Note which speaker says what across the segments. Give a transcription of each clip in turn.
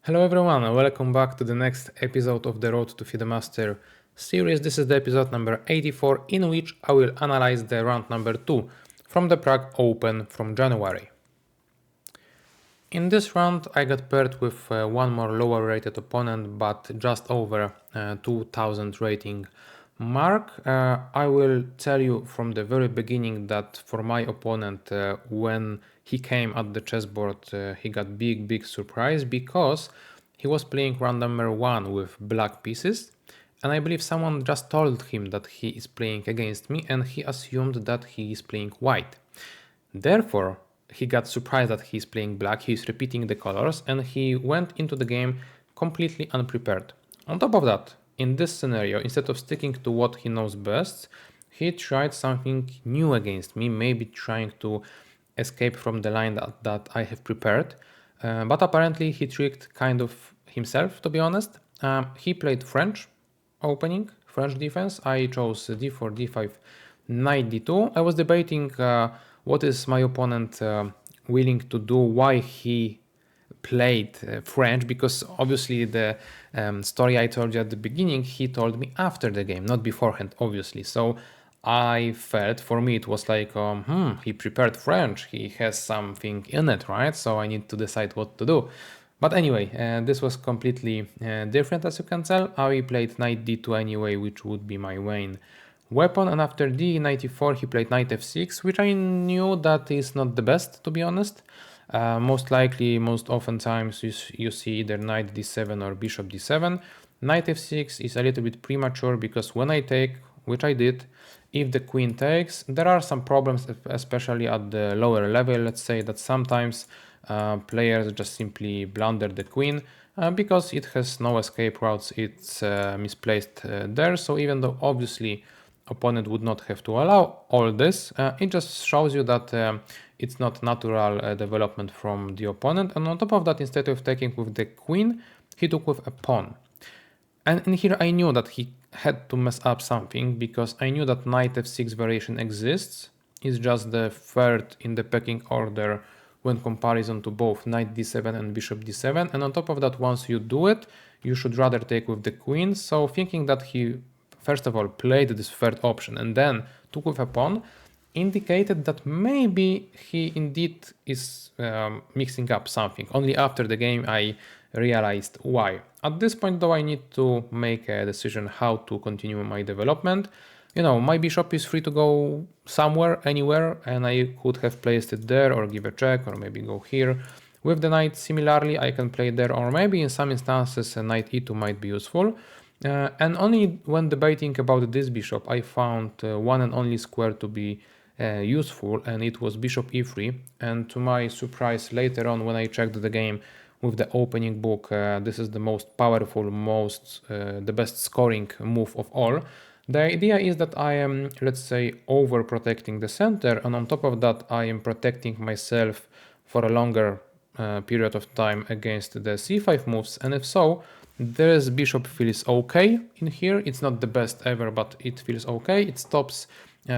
Speaker 1: Hello everyone and welcome back to the next episode of the Road to the Master series. This is the episode number 84 in which I will analyze the round number 2 from the Prague Open from January. In this round I got paired with one more lower rated opponent but just over 2000 rating mark. I will tell you from the very beginning that for my opponent when he came at the chessboard he got big surprise because he was playing round number 1 with black pieces, and I believe someone just told him that he is playing against me and he assumed that he is playing white. Therefore, he got surprised that he is playing black, he is repeating the colors, and he went into the game completely unprepared. On top of that, in this scenario, instead of sticking to what he knows best, he tried something new against me, maybe trying to escape from the line that I have prepared. But apparently he tricked kind of himself, to be honest. He played French opening, French defense. I chose d4, d5, knight d2. I was debating what is my opponent willing to do, why he played French, because obviously the story I told you at the beginning, he told me after the game, not beforehand, obviously. So I felt, for me, it was like, he prepared French, he has something in it, right? So I need to decide what to do. But anyway, this was completely different, as you can tell. I played knight d2 anyway, which would be my main weapon, and after d94 he played knight f6, which I knew that is not the best, to be honest. Most likely, most often times you see either knight d7 or bishop d7. Knight f6 is a little bit premature because when I take, which I did, if the queen takes, there are some problems, especially at the lower level. Let's say that sometimes players just simply blunder the queen because it has no escape routes, it's misplaced there. So even though obviously opponent would not have to allow all this, it just shows you that it's not natural development from the opponent. And on top of that, instead of taking with the queen, he took with a pawn. And in here I knew that he had to mess up something because I knew that knight f6 variation exists. It's just the third in the pecking order when comparison to both knight d7 and bishop d7. And on top of that, once you do it, you should rather take with the queen. So thinking that he first of all played this third option and then took with a pawn indicated that maybe he indeed is mixing up something. Only after the game I realized why. At this point though, I need to make a decision how to continue my development. You know, my bishop is free to go somewhere, anywhere, and I could have placed it there or give a check or maybe go here. With the knight, similarly, I can play there, or maybe in some instances a knight e2 might be useful. And only when debating about this bishop, I found one and only square to be useful, and it was bishop e3. And to my surprise, later on when I checked the game with the opening book, this is the most powerful, the best scoring move of all. The idea is that I am, let's say, overprotecting the center, and on top of that I am protecting myself for a longer period of time against the c5 moves, and if so, this bishop feels okay in here. It's not the best ever, but it feels okay. It stops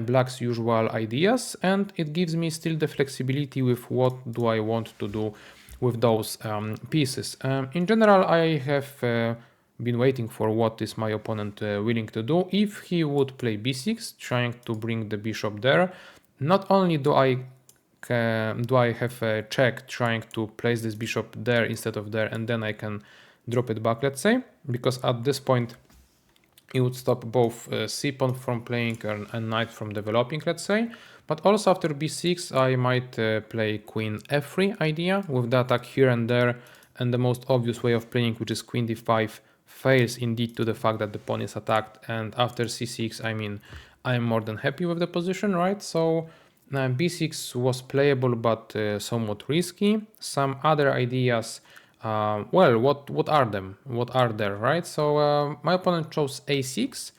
Speaker 1: black's usual ideas, and it gives me still the flexibility with what do I want to do with those pieces. In general, I have been waiting for what is my opponent willing to do. If he would play b6, trying to bring the bishop there, not only do I have a check trying to place this bishop there instead of there, and then I can drop it back, let's say, because at this point it would stop both c-pawn from playing and knight from developing, let's say. But also after b6 I might play queen f3 idea with the attack here and there, and the most obvious way of playing, which is queen d5, fails indeed to the fact that the pawn is attacked, and after c6, I mean, I'm more than happy with the position, right? So b6 was playable but somewhat risky. Some other ideas, well, what are them? What are there, right? So my opponent chose a6,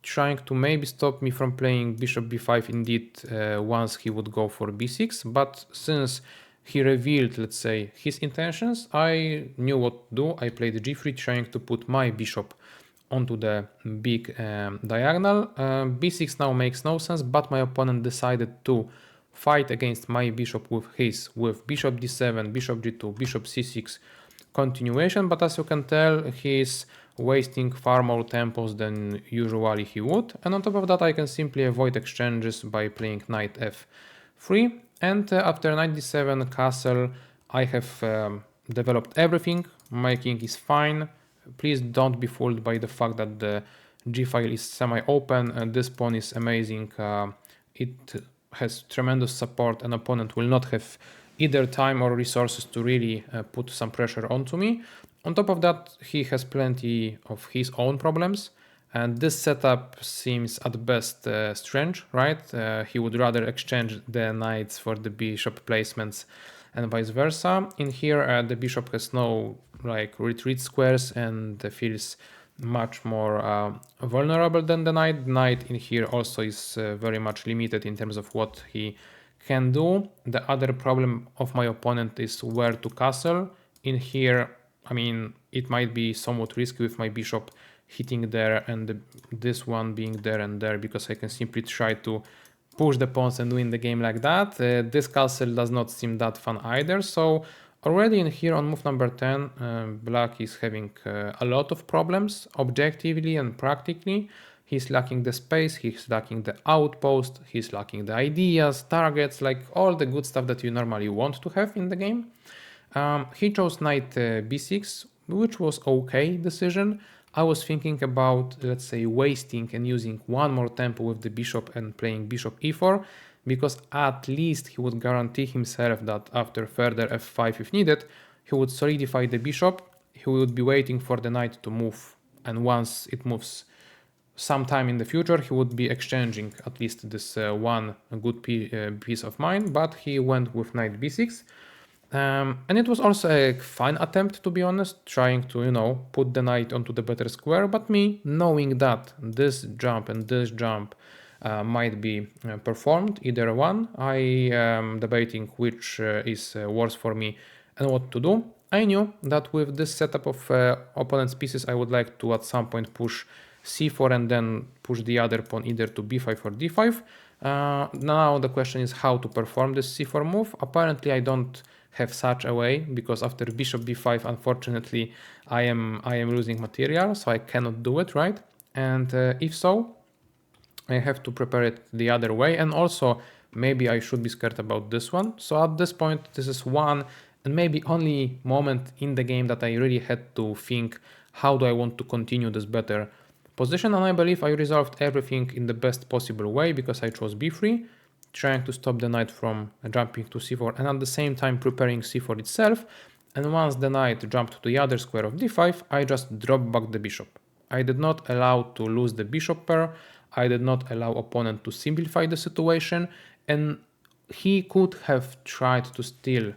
Speaker 1: trying to maybe stop me from playing bishop b5 indeed once he would go for b6, but since he revealed, let's say, his intentions, I knew what to do. I played g3, trying to put my bishop onto the big diagonal. b6 now makes no sense, but my opponent decided to fight against my bishop with bishop d7, bishop g2, bishop c6, continuation, but as you can tell, he's wasting far more tempos than usually he would. And on top of that, I can simply avoid exchanges by playing knight f3. And after knight d7 castle, I have developed everything. My king is fine. Please don't be fooled by the fact that the g file is semi-open and this pawn is amazing. It has tremendous support. An opponent will not have either time or resources to really put some pressure onto me. On top of that, he has plenty of his own problems, and this setup seems at best strange, right? He would rather exchange the knights for the bishop placements and vice versa. In here, the bishop has no retreat squares and feels much more vulnerable than the knight. The knight in here also is very much limited in terms of what he can do. The other problem of my opponent is where to castle. In here, I mean, it might be somewhat risky with my bishop hitting there and this one being there and there, because I can simply try to push the pawns and win the game like that. This castle does not seem that fun either. So already in here on move number 10, black is having a lot of problems objectively and practically. He's lacking the space, he's lacking the outpost, he's lacking the ideas, targets, like all the good stuff that you normally want to have in the game. He chose knight b6, which was okay decision. I was thinking about, let's say, wasting and using one more tempo with the bishop and playing bishop e4, because at least he would guarantee himself that after further f5 if needed, he would solidify the bishop, he would be waiting for the knight to move, and once it moves sometime in the future, he would be exchanging at least this one good piece of mine, but he went with knight b6. And it was also a fine attempt, to be honest, trying to, put the knight onto the better square, but me, knowing that this jump and this jump might be performed, either one, I am debating which is worse for me and what to do. I knew that with this setup of opponent's pieces, I would like to at some point push c4 and then push the other pawn either to b5 or d5. Now the question is how to perform this c4 move. Apparently I don't have such a way, because after bishop b5, unfortunately, I am losing material, so I cannot do it, right? And if so, I have to prepare it the other way. And also, maybe I should be scared about this one. So at this point, this is one and maybe only moment in the game that I really had to think, how do I want to continue this better position? And I believe I resolved everything in the best possible way, because I chose b3, trying to stop the knight from jumping to c4 and at the same time preparing c4 itself. And once the knight jumped to the other square of d5, I just dropped back the bishop. I did not allow to lose the bishop pair. I did not allow opponent to simplify the situation, and he could have tried to still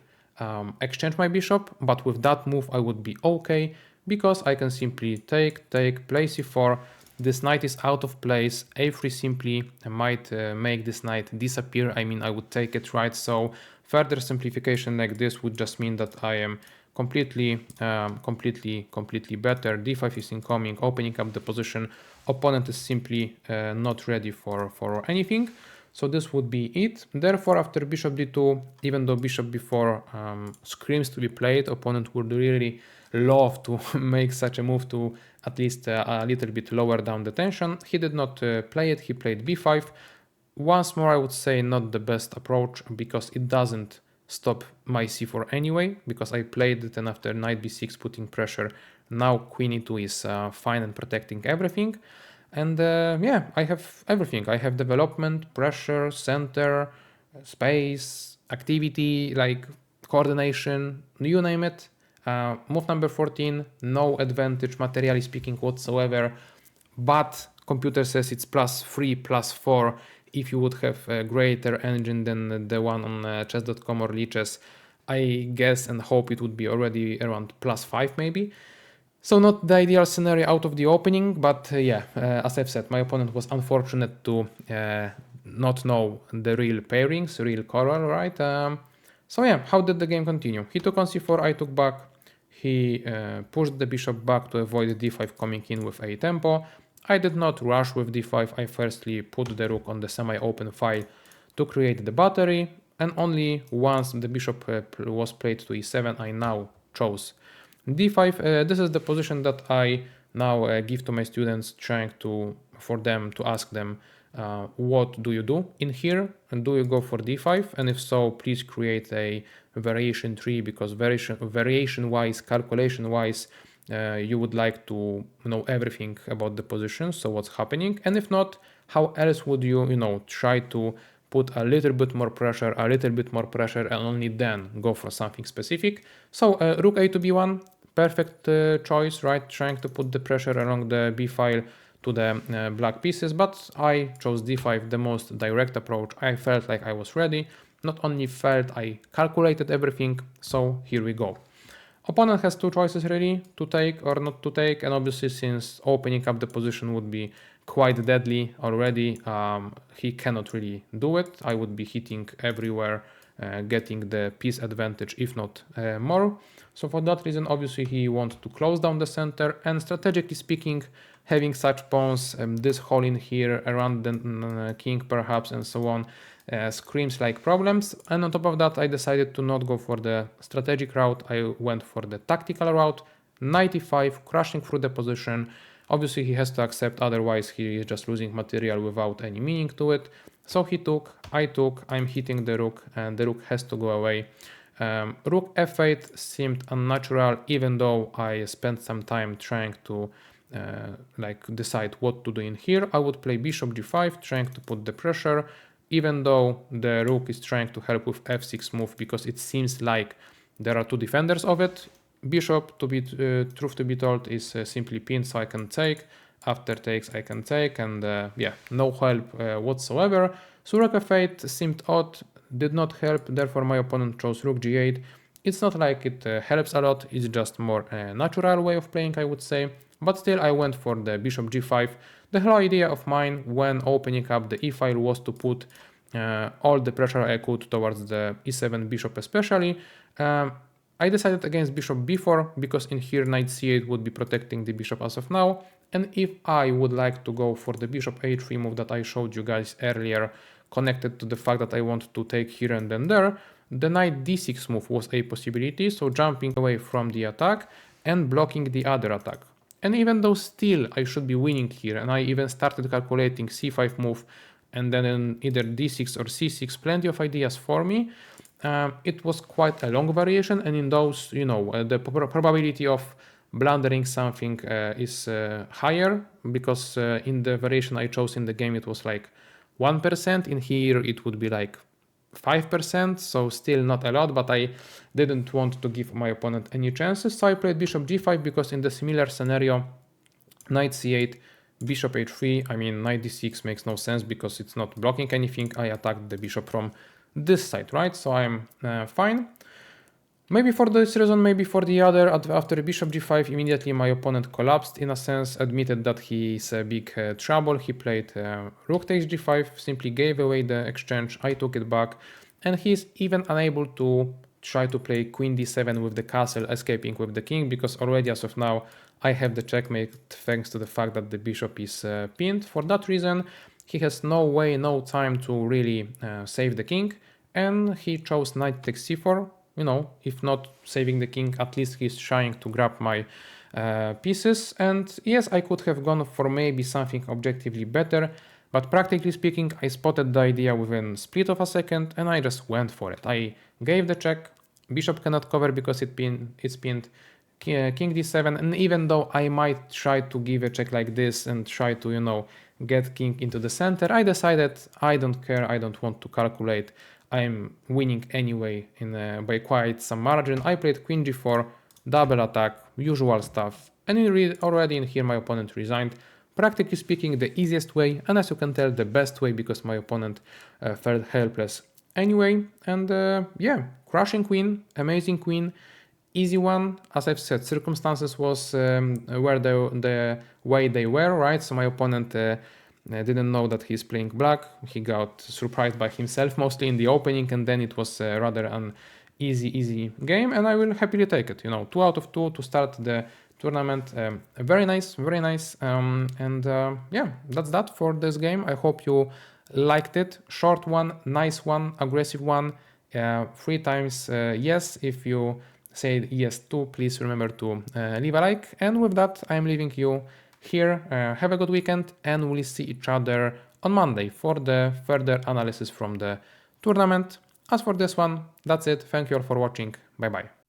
Speaker 1: exchange my bishop, but with that move I would be okay, because I can simply take, play c4. This knight is out of place. a3 simply might make this knight disappear. I mean, I would take it, right? So further simplification like this would just mean that I am completely better. d5 is incoming, opening up the position. Opponent is simply not ready for anything. So this would be it. Therefore, after bishop d2, even though bishop b4 screams to be played, opponent would really love to make such a move to at least a little bit lower down the tension. He did not play it, he played b5. Once more, I would say not the best approach, because it doesn't stop my c4 anyway, because I played it and after knight b6 putting pressure, now queen e2 is fine and protecting everything. And yeah, I have everything. I have development, pressure, center, space, activity, like coordination, you name it. Move number 14, no advantage materially speaking whatsoever, but computer says it's +3, +4 if you would have a greater engine than the one on chess.com or Lichess. I guess and hope it would be already around +5 maybe. So not the ideal scenario out of the opening, but yeah, as I've said, my opponent was unfortunate to not know the real pairings, real color, right? So yeah, how did the game continue? He took on c4, I took back. He pushed the bishop back to avoid d5 coming in with a tempo. I did not rush with d5. I firstly put the rook on the semi-open file to create the battery, and only once the bishop was played to e7, I now chose d5, this is the position that I now give to my students, trying to ask them what do you do in here, and do you go for d5, and if so, please create a variation tree, because variation wise, calculation wise, you would like to know everything about the position, so what's happening. And if not, how else would you try to put a little bit more pressure, and only then go for something specific. So rook a to b1, perfect choice, right? Trying to put the pressure along the b file to the black pieces, but I chose d5, the most direct approach. I felt like I was ready. Not only felt, I calculated everything, so here we go. Opponent has two choices really, to take or not to take, and obviously since opening up the position would be quite deadly already, he cannot really do it. I would be hitting everywhere, getting the piece advantage, if not more. So for that reason, obviously he wants to close down the center, and strategically speaking, having such pawns, this hole in here around the king perhaps and so on, screams like problems. And on top of that, I decided to not go for the strategic route. I went for the tactical route, knight e5, crashing through the position. Obviously he has to accept, otherwise he is just losing material without any meaning to it. So he took, I took, I'm hitting the rook, and the rook has to go away. Rook f8 seemed unnatural, even though I spent some time trying to decide what to do in here. I would play bishop g5, trying to put the pressure, even though the rook is trying to help with f6 move, because it seems like there are two defenders of it. Bishop, to be truth to be told, is simply pinned, so I can take. After takes, I can take, and yeah, no help whatsoever. So rook f8 seemed odd, did not help, therefore my opponent chose rook g8. It's not like it helps a lot, it's just more a natural way of playing, I would say. But still, I went for the bishop g5. The whole idea of mine when opening up the e-file was to put all the pressure I could towards the e7 bishop especially. I decided against bishop b4 because in here knight c8 would be protecting the bishop as of now. And if I would like to go for the bishop a3 move that I showed you guys earlier, connected to the fact that I want to take here and then there, the knight d6 move was a possibility, so jumping away from the attack and blocking the other attack. And even though still I should be winning here, and I even started calculating c5 move and then in either d6 or c6, plenty of ideas for me, it was quite a long variation, and in those, the probability of blundering something is higher, because in the variation I chose in the game it was like 1%, in here it would be like 5%, so still not a lot, but I didn't want to give my opponent any chances, so I played bishop g5 because in the similar scenario, knight c8, bishop h3, I mean knight d6 makes no sense because it's not blocking anything, I attacked the bishop from this side, right? So I'm fine. Maybe for this reason, maybe for the other, after bishop g5, immediately my opponent collapsed, in a sense, admitted that he's a big trouble. He played rook takes g5, simply gave away the exchange, I took it back, and he's even unable to try to play queen d7 with the castle, escaping with the king, because already as of now, I have the checkmate thanks to the fact that the bishop is pinned. For that reason, he has no way, no time to really save the king, and he chose knight takes c4. If not saving the king, at least he's trying to grab my pieces. And yes, I could have gone for maybe something objectively better, but practically speaking, I spotted the idea within a split of a second and I just went for it. I gave the check, bishop cannot cover because it's pinned, king d7, and even though I might try to give a check like this and try to, get king into the center, I decided I don't care, I don't want to calculate. I'm winning anyway by quite some margin. I played queen g4, double attack, usual stuff, and already in here my opponent resigned. Practically speaking, the easiest way, and as you can tell, the best way, because my opponent felt helpless anyway. And yeah, crushing queen, amazing queen, easy one. As I've said, circumstances was where the way they were, right? So my opponent didn't know that he's playing black. He got surprised by himself mostly in the opening, and then it was rather an easy game, and I will happily take it. 2 out of 2 to start the tournament. Very nice, very nice. And yeah, that's that for this game. I hope you liked it. Short one, nice one, aggressive one. 3 times yes if you said yes to, please remember to leave a like. And with that, I'm leaving you here. Have a good weekend, and we'll see each other on Monday for the further analysis from the tournament. As for this one, that's it. Thank you all for watching. Bye bye.